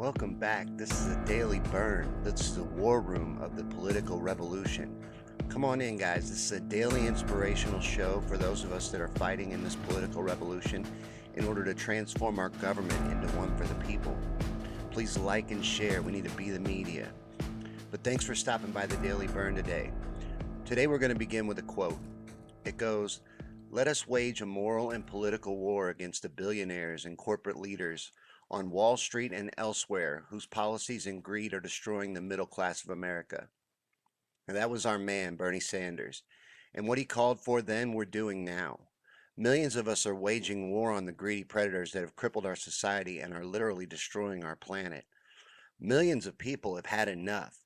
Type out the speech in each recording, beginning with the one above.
Welcome back. This is a Daily Bern. That's the war room of the political revolution. Come on in, guys. This is a daily inspirational show for those of us that are fighting in this political revolution in order to transform our government into one for the people. Please like and share. We need to be the media. But thanks for stopping by the Daily Bern today. Today we're going to begin with a quote. It goes, "Let us wage a moral and political war against the billionaires and corporate leaders on Wall Street and elsewhere whose policies and greed are destroying the middle class of America." And that was our man, Bernie Sanders. And what he called for then, we're doing now. Millions of us are waging war on the greedy predators that have crippled our society and are literally destroying our planet. Millions of people have had enough.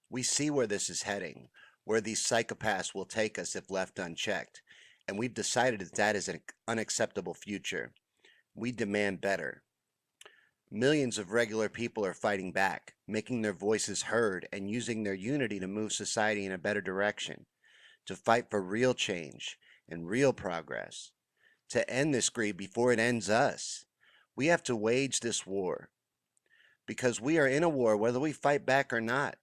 We see where this is heading, where these psychopaths will take us if left unchecked. And we've decided that that is an unacceptable future. We demand better. Millions of regular people are fighting back, making their voices heard and using their unity to move society in a better direction, to fight for real change and real progress, to end this greed before it ends us. We have to wage this war because we are in a war whether we fight back or not.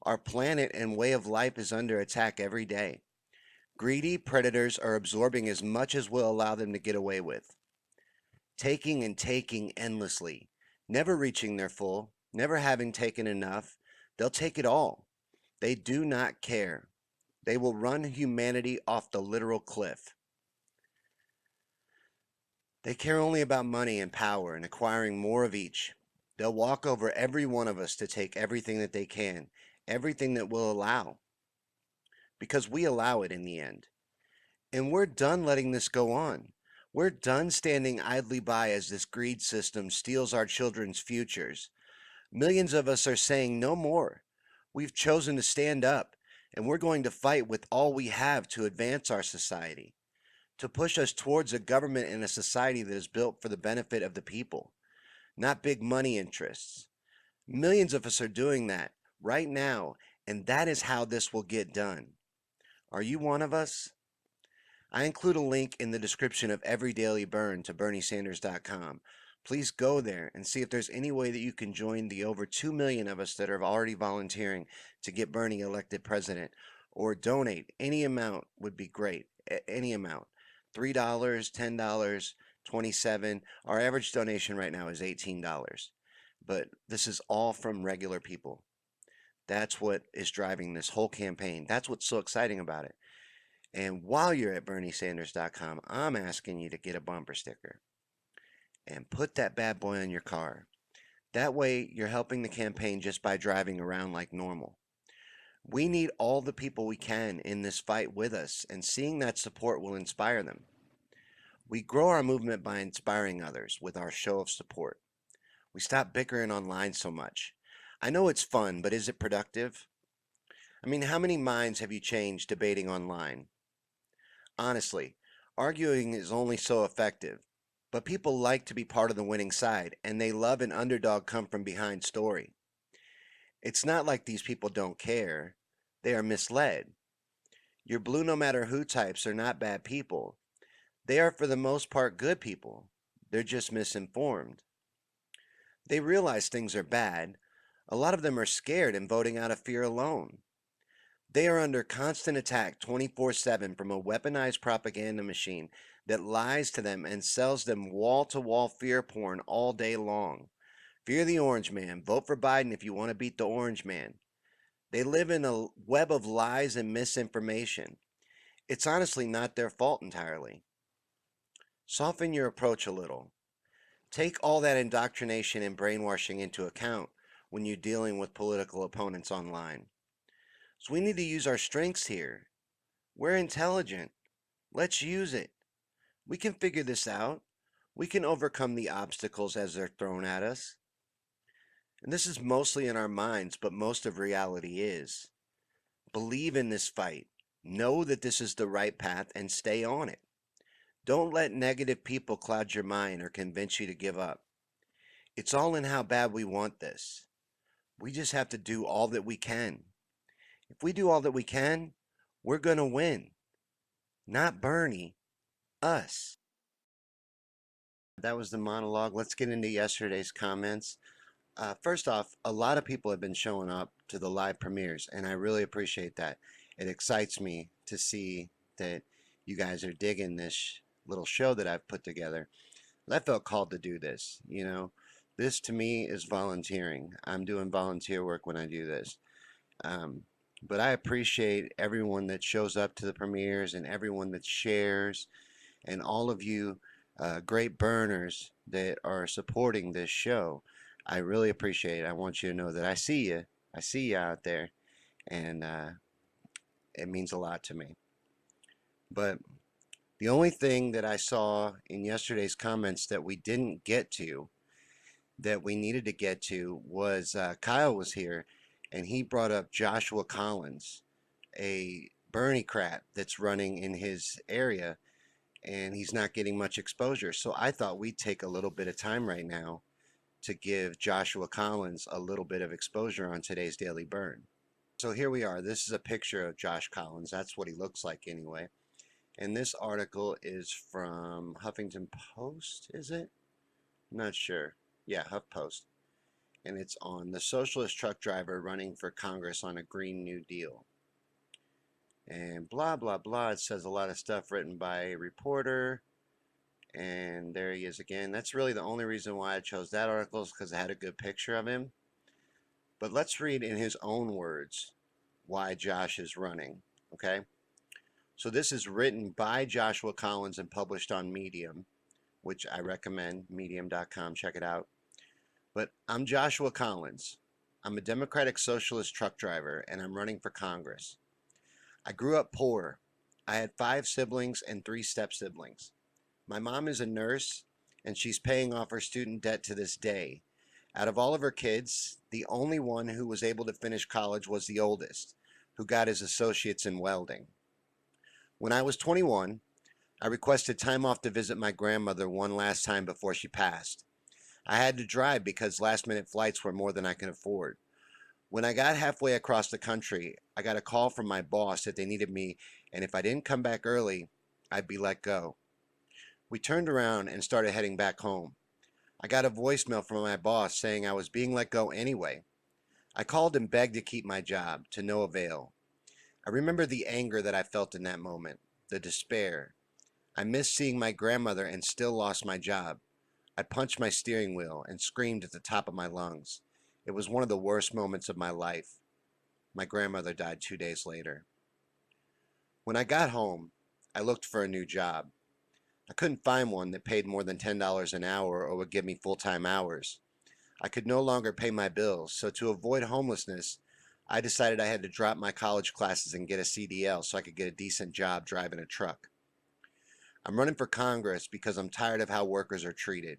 Our planet and way of life is under attack every day. Greedy predators are absorbing as much as we'll allow them to get away with, taking and taking endlessly, never reaching their full, never having taken enough. They'll take it all. They do not care. They will run humanity off the literal cliff. They care only about money and power and acquiring more of each. They'll walk over every one of us to take everything that they can, everything that we'll allow, because we allow it in the end. And we're done letting this go on. We're done standing idly by as this greed system steals our children's futures. Millions of us are saying no more. We've chosen to stand up, and we're going to fight with all we have to advance our society, to push us towards a government and a society that is built for the benefit of the people, not big money interests. Millions of us are doing that right now, and that is how this will get done. Are you one of us? I include a link in the description of every Daily Bern to BernieSanders.com. Please go there and see if there's any way that you can join the over 2 million of us that are already volunteering to get Bernie elected president, or donate. Any amount would be great. Any amount. $3, $10, $27. Our average donation right now is $18. But this is all from regular people. That's what is driving this whole campaign. That's what's so exciting about it. And while you're at BernieSanders.com, I'm asking you to get a bumper sticker and put that bad boy on your car. That way, you're helping the campaign just by driving around like normal. We need all the people we can in this fight with us, and seeing that support will inspire them. We grow our movement by inspiring others with our show of support. We stop bickering online so much. I know it's fun, but is it productive? I mean, how many minds have you changed debating online? Honestly, arguing is only so effective, but people like to be part of the winning side, and they love an underdog come from behind story. It's not like these people don't care. They are misled. Your blue no matter who types are not bad people. They are for the most part good people. They're just misinformed. They realize things are bad. A lot of them are scared and voting out of fear alone. They are under constant attack 24/7 from a weaponized propaganda machine that lies to them and sells them wall-to-wall fear porn all day long. Fear the orange man. Vote for Biden if you want to beat the orange man. They live in a web of lies and misinformation. It's honestly not their fault entirely. Soften your approach a little. Take all that indoctrination and brainwashing into account when you're dealing with political opponents online. So we need to use our strengths here. We're intelligent. Let's use it. We can figure this out. We can overcome the obstacles as they're thrown at us. And this is mostly in our minds, but most of reality is. Believe in this fight. Know that this is the right path and stay on it. Don't let negative people cloud your mind or convince you to give up. It's all in how bad we want this. We just have to do all that we can. If we do all that we can, we're going to win. Not Bernie, us. That was the monologue. Let's get into yesterday's comments. First off, a lot of people have been showing up to the live premieres, and I really appreciate that. It excites me to see that you guys are digging this little show that I've put together. I felt called to do this, you know. This to me is volunteering. I'm doing volunteer work when I do this. Um, but I appreciate everyone that shows up to the premieres and everyone that shares and all of you great burners that are supporting this show. I really appreciate it. I want you to know that I see you. I see you out there, and it means a lot to me. But the only thing that I saw in yesterday's comments that we didn't get to, that we needed to get to, was Kyle was here, and he brought up Joshua Collins, a Bernie-crat that's running in his area, and he's not getting much exposure. So I thought we'd take a little bit of time right now to give Joshua Collins a little bit of exposure on today's Daily Bern. So here we are. This is a picture of Josh Collins. That's what he looks like anyway. And this article is from Huffington Post, is it? I'm not sure. Yeah, HuffPost. And it's on the socialist truck driver running for Congress on a Green New Deal. And blah, blah, blah. It says a lot of stuff written by a reporter. And there he is again. That's really the only reason why I chose that article, is because I had a good picture of him. But let's read in his own words why Josh is running, okay? So this is written by Joshua Collins and published on Medium, which I recommend, medium.com, check it out. But I'm Joshua Collins. I'm a Democratic Socialist truck driver, and I'm running for Congress. I grew up poor. I had 5 siblings and 3 step-siblings. My mom is a nurse, and she's paying off her student debt to this day. Out of all of her kids, the only one who was able to finish college was the oldest, who got his associates in welding. When I was 21, I requested time off to visit my grandmother one last time before she passed. I had to drive because last-minute flights were more than I could afford. When I got halfway across the country, I got a call from my boss that they needed me, and if I didn't come back early, I'd be let go. We turned around and started heading back home. I got a voicemail from my boss saying I was being let go anyway. I called and begged to keep my job, to no avail. I remember the anger that I felt in that moment, the despair. I missed seeing my grandmother and still lost my job. I punched my steering wheel and screamed at the top of my lungs. It was one of the worst moments of my life. My grandmother died 2 days later. When I got home, I looked for a new job. I couldn't find one that paid more than $10 an hour or would give me full-time hours. I could no longer pay my bills, so to avoid homelessness, I decided I had to drop my college classes and get a CDL so I could get a decent job driving a truck. I'm running for Congress because I'm tired of how workers are treated.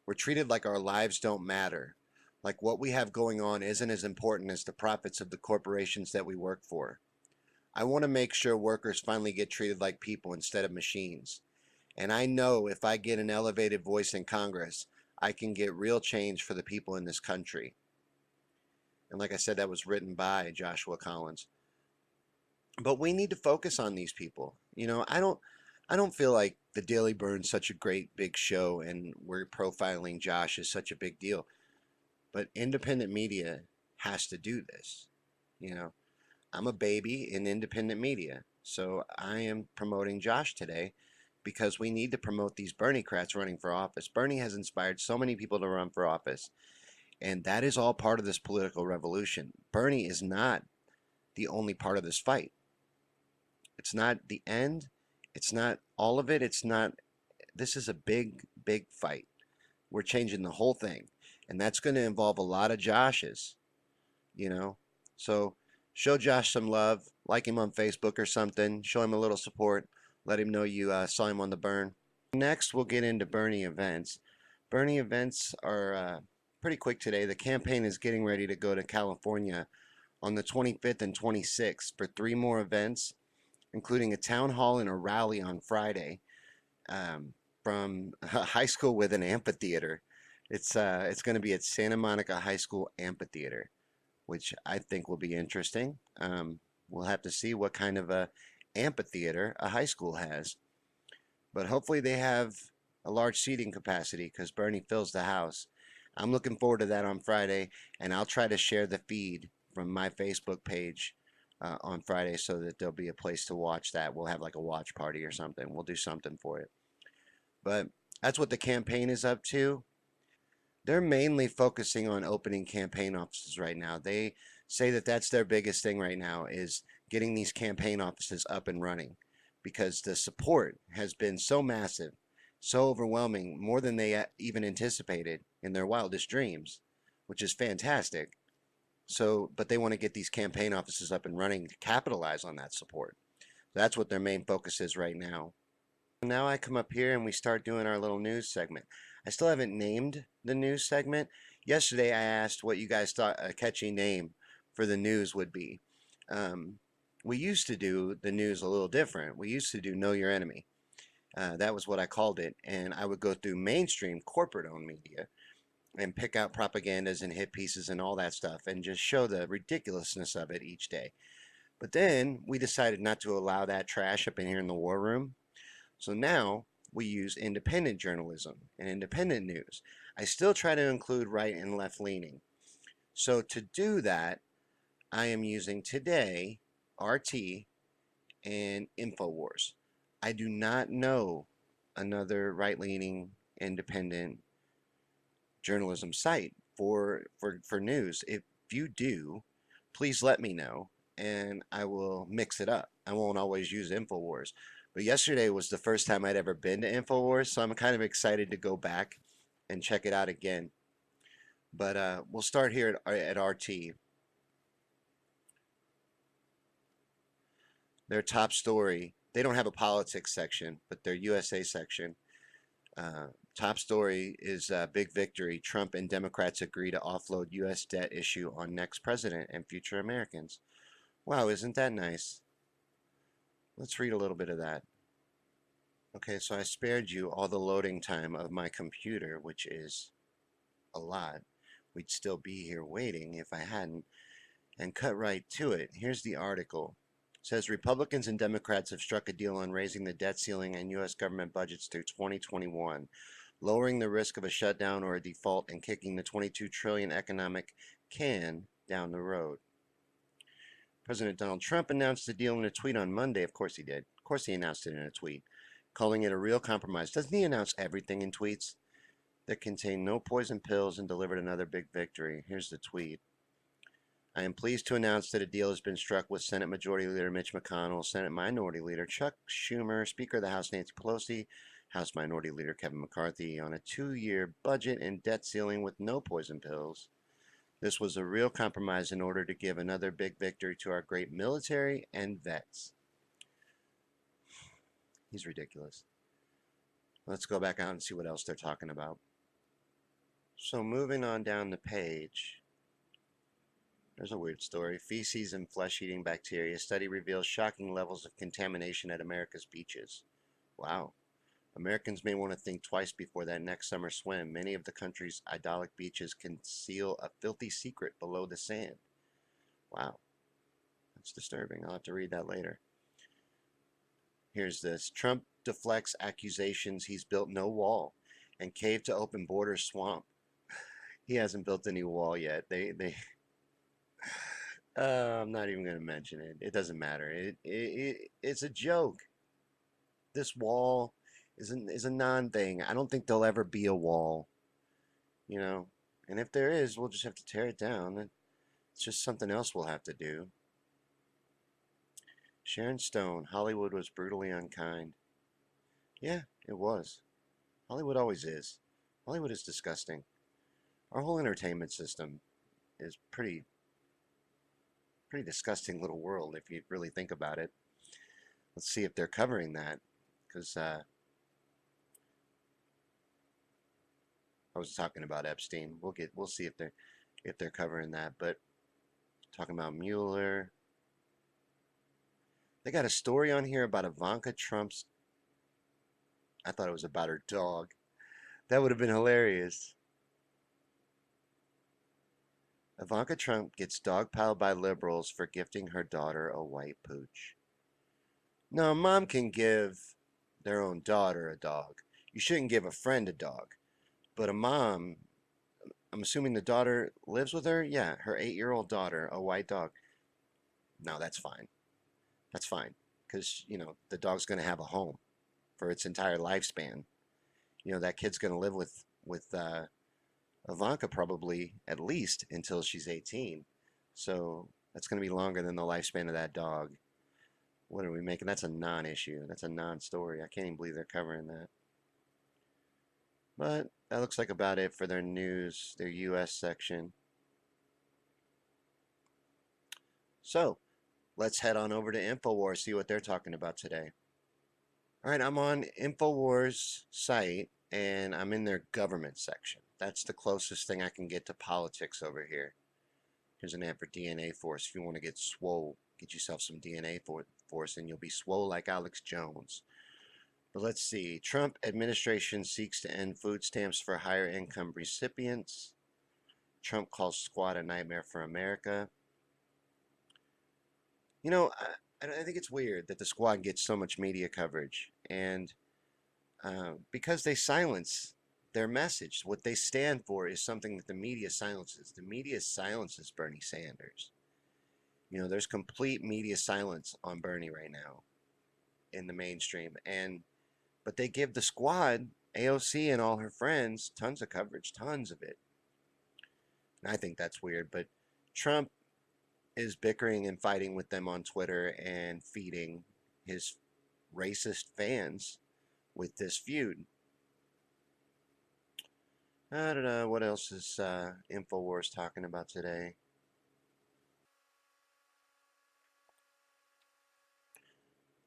We're treated like our lives don't matter, like what we have going on isn't as important as the profits of the corporations that we work for. I want to make sure workers finally get treated like people instead of machines. And I know if I get an elevated voice in Congress, I can get real change for the people in this country. And like I said, that was written by Joshua Collins. But we need to focus on these people. You know, I don't feel like the Daily Bern's such a great big show and we're profiling Josh is such a big deal. But independent media has to do this. You know, I'm a baby in independent media. So I am promoting Josh today because we need to promote these Bernie-crats running for office. Bernie has inspired so many people to run for office, and that is all part of this political revolution. Bernie is not the only part of this fight. It's not the end. It's not all of it. It's not, this is a big, big fight. We're changing the whole thing, and that's going to involve a lot of Joshes, you know. So show Josh some love, like him on Facebook or something, show him a little support. Let him know you saw him on the Bern. Next, we'll get into Bernie events. Bernie events are pretty quick today. The campaign is getting ready to go to California on the 25th and 26th for 3 more events, including a town hall and a rally on Friday from a high school with an amphitheater. It's going to be at Santa Monica High School Amphitheater, which I think will be interesting. We'll have to see what kind of a amphitheater a high school has, but hopefully they have a large seating capacity because Bernie fills the house. I'm looking forward to that on Friday, and I'll try to share the feed from my Facebook page on Friday so that there'll be a place to watch that. We'll have like a watch party or something. We'll do something for it. But that's what the campaign is up to. They're mainly focusing on opening campaign offices right now. They say that that's their biggest thing right now is getting these campaign offices up and running because the support has been so massive, so overwhelming, more than they even anticipated in their wildest dreams, which is fantastic. So, but they want to get these campaign offices up and running to capitalize on that support. That's what their main focus is right now. Now I come up here and we start doing our little news segment. I still haven't named the news segment. Yesterday I asked what you guys thought a catchy name for the news would be. Um, we used to do the news a little different. We used to do Know Your Enemy. That was what I called it. And I would go through mainstream corporate owned media and pick out propagandas and hit pieces and all that stuff and just show the ridiculousness of it each day. But then we decided not to allow that trash up in here in the war room. So now we use independent journalism and independent news. I still try to include right and left leaning. So to do that, I am using today RT and InfoWars. I do not know another right leaning independent journalism site for news. If you do, please let me know and I will mix it up. I won't always use InfoWars. But yesterday was the first time I'd ever been to InfoWars, so I'm kind of excited to go back and check it out again. But we'll start here at RT. Their top story, they don't have a politics section, but their USA section. Top story is big victory. Trump and Democrats agree to offload U.S. debt issue on next president and future Americans. Wow, isn't that nice? Let's read a little bit of that. Okay, so I spared you all the loading time of my computer, which is a lot. We'd still be here waiting if I hadn't, and cut right to it. Here's the article. It says Republicans and Democrats have struck a deal on raising the debt ceiling and U.S. government budgets through 2021, lowering the risk of a shutdown or a default and kicking the $22 trillion economic can down the road. President Donald Trump announced the deal in a tweet on Monday. Of course he did. Of course he announced it in a tweet, calling it a real compromise. Doesn't he announce everything in tweets? That contained no poison pills and delivered another big victory. Here's the tweet. I am pleased to announce that a deal has been struck with Senate Majority Leader Mitch McConnell, Senate Minority Leader Chuck Schumer, Speaker of the House Nancy Pelosi, House Minority Leader Kevin McCarthy on a 2-year budget and debt ceiling with no poison pills. This was a real compromise in order to give another big victory to our great military and vets. He's ridiculous. Let's go back out and see what else they're talking about. So moving on down the page, there's a weird story. Feces and flesh-eating bacteria. Study reveals shocking levels of contamination at America's beaches. Wow. Americans may want to think twice before that next summer swim. Many of the country's idyllic beaches conceal a filthy secret below the sand. Wow. That's disturbing. I'll have to read that later. Here's this. Trump deflects accusations he's built no wall and cave to open border swamp. He hasn't built any wall yet. I'm not even going to mention it. It doesn't matter. It's a joke. This wall is a non-thing. I don't think there'll ever be a wall, you know. And if there is, we'll just have to tear it down. It's just something else we'll have to do. Sharon Stone, Hollywood was brutally unkind. Yeah, it was. Hollywood always is. Hollywood is disgusting. Our whole entertainment system is pretty disgusting little world if you really think about it. Let's see if they're covering that, because I was talking about Epstein. We'll see if they're covering that. But talking about Mueller, they got a story on here about Ivanka Trump's. I thought it was about her dog. That would have been hilarious. Ivanka Trump gets dogpiled by liberals for gifting her daughter a white pooch. No, mom can give their own daughter a dog. You shouldn't give a friend a dog. But a mom, I'm assuming the daughter lives with her. Yeah, her 8-year-old daughter, a white dog. No, that's fine. That's fine. Because, the dog's going to have a home for its entire lifespan. That kid's going to live with Ivanka probably at least until she's 18. So that's going to be longer than the lifespan of that dog. What are we making? That's a non-issue. That's a non-story. I can't even believe they're covering that. But that looks like about it for their news, their US section. So let's head on over to InfoWars, see what they're talking about today. All right, I'm on InfoWars site and I'm in their government section. That's the closest thing I can get to politics over here. Here's an ad for DNA Force. If you want to get swole, get yourself some DNA Force and you'll be swole like Alex Jones. But let's see. Trump administration seeks to end food stamps for higher income recipients. Trump calls squad a nightmare for America. I think it's weird that the squad gets so much media coverage. And because they silence their message. What they stand for is something that the media silences. The media silences Bernie Sanders. There's complete media silence on Bernie right now in the mainstream. But they give the squad, AOC and all her friends, tons of coverage, tons of it. And I think that's weird. But Trump is bickering and fighting with them on Twitter and feeding his racist fans with this feud. I don't know what else is InfoWars talking about today.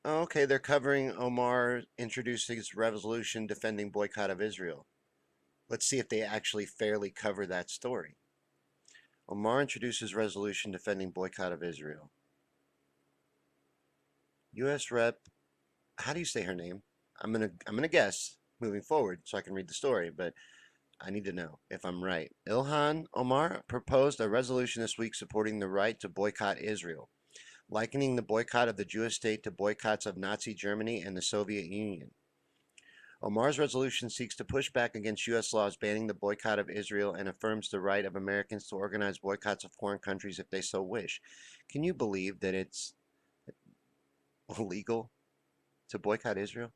Oh, okay, they're covering Omar introducing his resolution defending boycott of Israel. Let's see if they actually fairly cover that story. Omar introduces resolution defending boycott of Israel. U.S. Rep. How do you say her name? I'm gonna guess moving forward so I can read the story, but I need to know if I'm right. Ilhan Omar proposed a resolution this week supporting the right to boycott Israel, likening the boycott of the Jewish state to boycotts of Nazi Germany and the Soviet Union. Omar's resolution seeks to push back against U.S. laws banning the boycott of Israel and affirms the right of Americans to organize boycotts of foreign countries if they so wish. Can you believe that it's illegal to boycott Israel?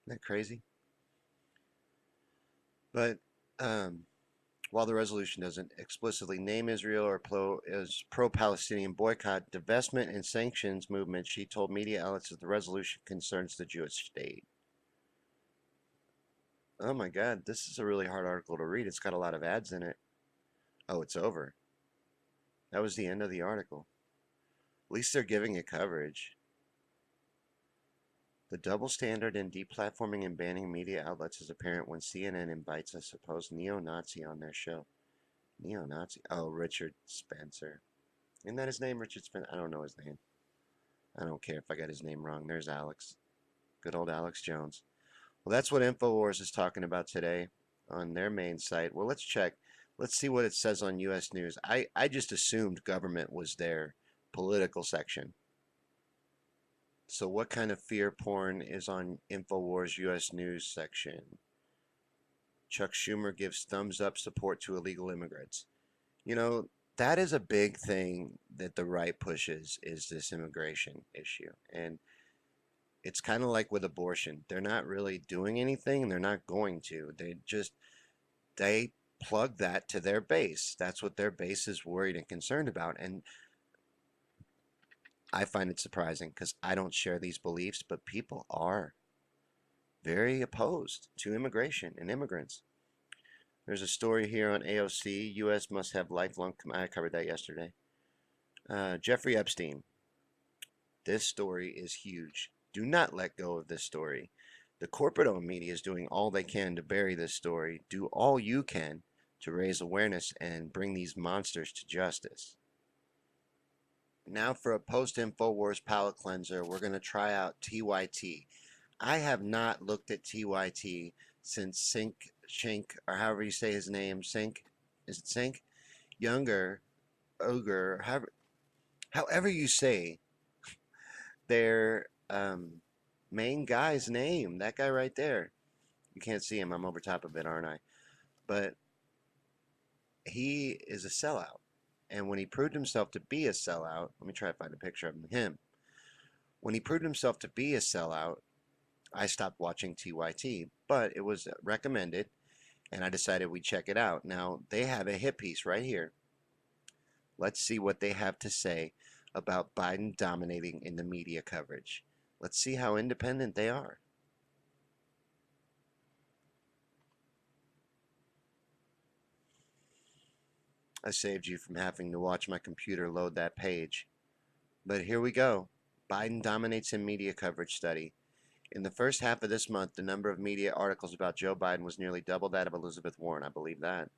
Isn't that crazy? But while the resolution doesn't explicitly name Israel or as pro-Palestinian boycott, divestment, and sanctions movement, she told media outlets that the resolution concerns the Jewish state. Oh my God, this is a really hard article to read. It's got a lot of ads in it. Oh, it's over. That was the end of the article. At least they're giving it coverage. The double standard in deplatforming and banning media outlets is apparent when CNN invites a supposed neo-Nazi on their show. Neo-Nazi? Oh, Richard Spencer. Isn't that his name, Richard Spencer? I don't know his name. I don't care if I got his name wrong. There's Alex. Good old Alex Jones. Well, that's what InfoWars is talking about today on their main site. Well, let's check. Let's see what it says on U.S. News. I just assumed government was their political section. So what kind of fear porn is on InfoWars U.S. News section? Chuck Schumer gives thumbs up support to illegal immigrants. That is a big thing that the right pushes, is this immigration issue. And it's kind of like with abortion. They're not really doing anything. They're not going to. They plug that to their base. That's what their base is worried and concerned about. And I find it surprising because I don't share these beliefs, but people are very opposed to immigration and immigrants. There's a story here on AOC. U.S. must have lifelong. I covered that yesterday. Jeffrey Epstein. This story is huge. Do not let go of this story. The corporate-owned media is doing all they can to bury this story. Do all you can to raise awareness and bring these monsters to justice. Now for a post-InfoWars palate cleanser, we're going to try out TYT. I have not looked at TYT since Sink, or however you say his name, Sink, is it Sink? Younger, Ogre, however you say their main guy's name, that guy right there. You can't see him, I'm over top of it, aren't I? But He is a sellout. And when he proved himself to be a sellout, let me try to find a picture of him. When he proved himself to be a sellout, I stopped watching TYT, but it was recommended and I decided we'd check it out. Now, they have a hit piece right here. Let's see what they have to say about Biden dominating in the media coverage. Let's see how independent they are. I saved you from having to watch my computer load that page. But here we go. Biden dominates in media coverage study. In the first half of this month, the number of media articles about Joe Biden was nearly double that of Elizabeth Warren. I believe that.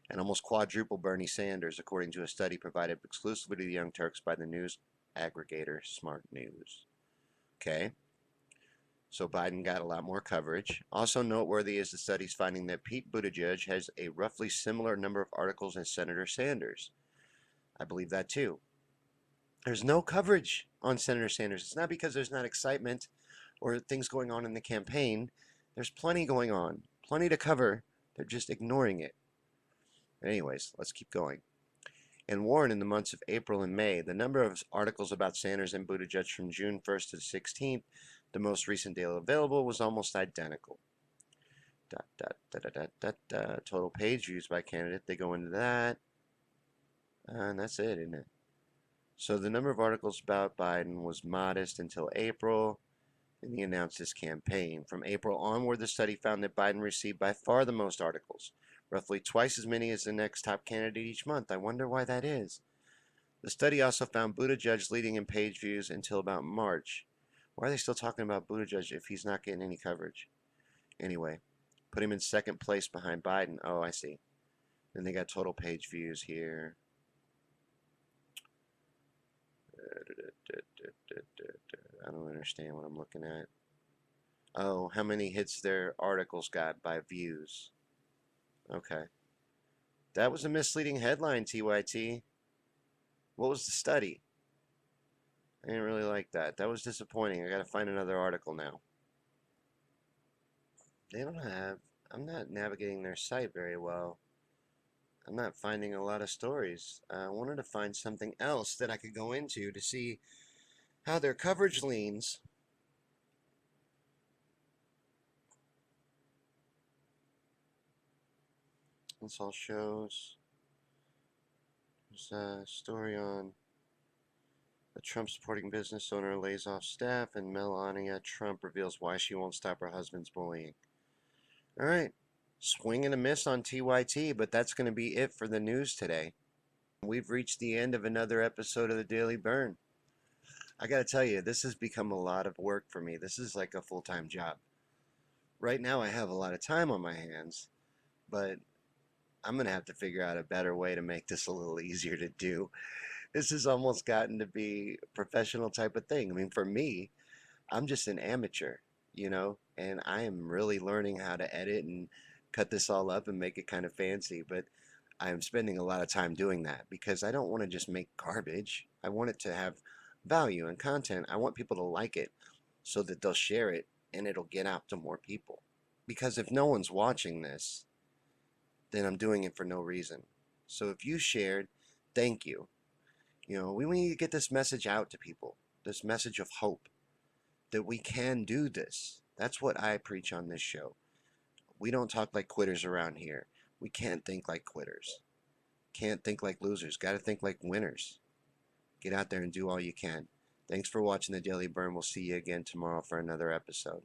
And almost quadruple Bernie Sanders, according to a study provided exclusively to the Young Turks by the news aggregator Smart News. Okay, so Biden got a lot more coverage. Also noteworthy is the study's finding that Pete Buttigieg has a roughly similar number of articles as Senator Sanders. I believe that too. There's no coverage on Senator Sanders. It's not because there's not excitement or things going on in the campaign. There's plenty going on, plenty to cover. They're just ignoring it. Anyways, let's keep going. In Warren, in the months of April and May, the number of articles about Sanders and Buttigieg from June 1st to the 16th, the most recent data available, was almost identical. Total page views by candidate, they go into that. And that's it, isn't it? So the number of articles about Biden was modest until April, and he announced his campaign. From April onward, the study found that Biden received by far the most articles, roughly twice as many as the next top candidate each month. I wonder why that is. The study also found Buttigieg leading in page views until about March. Why are they still talking about Buttigieg if he's not getting any coverage? Anyway, put him in second place behind Biden. Oh, I see. Then they got total page views here. I don't understand what I'm looking at. Oh, how many hits their articles got by views. Okay. That was a misleading headline, TYT. What was the study? I didn't really like that. That was disappointing. I gotta find another article now. They don't have... I'm not navigating their site very well. I'm not finding a lot of stories. I wanted to find something else that I could go into to see how their coverage leans. This all shows. There's a story on a Trump supporting business owner lays off staff, and Melania Trump reveals why she won't stop her husband's bullying. All right. Swing and a miss on TYT, but that's going to be it for the news today. We've reached the end of another episode of the Daily Bern. I got to tell you, this has become a lot of work for me. This is like a full-time job. Right now I have a lot of time on my hands, but I'm going to have to figure out a better way to make this a little easier to do. This has almost gotten to be a professional type of thing. I mean, for me, I'm just an amateur, and I am really learning how to edit and cut this all up and make it kind of fancy, but I am spending a lot of time doing that because I don't want to just make garbage. I want it to have value and content. I want people to like it so that they'll share it and it'll get out to more people. Because if no one's watching this, then I'm doing it for no reason. So if you shared, thank you. We need to get this message out to people, this message of hope that we can do this. That's what I preach on this show. We don't talk like quitters around here. We can't think like quitters. Can't think like losers. Got to think like winners. Get out there and do all you can. Thanks for watching the Daily Bern. We'll see you again tomorrow for another episode.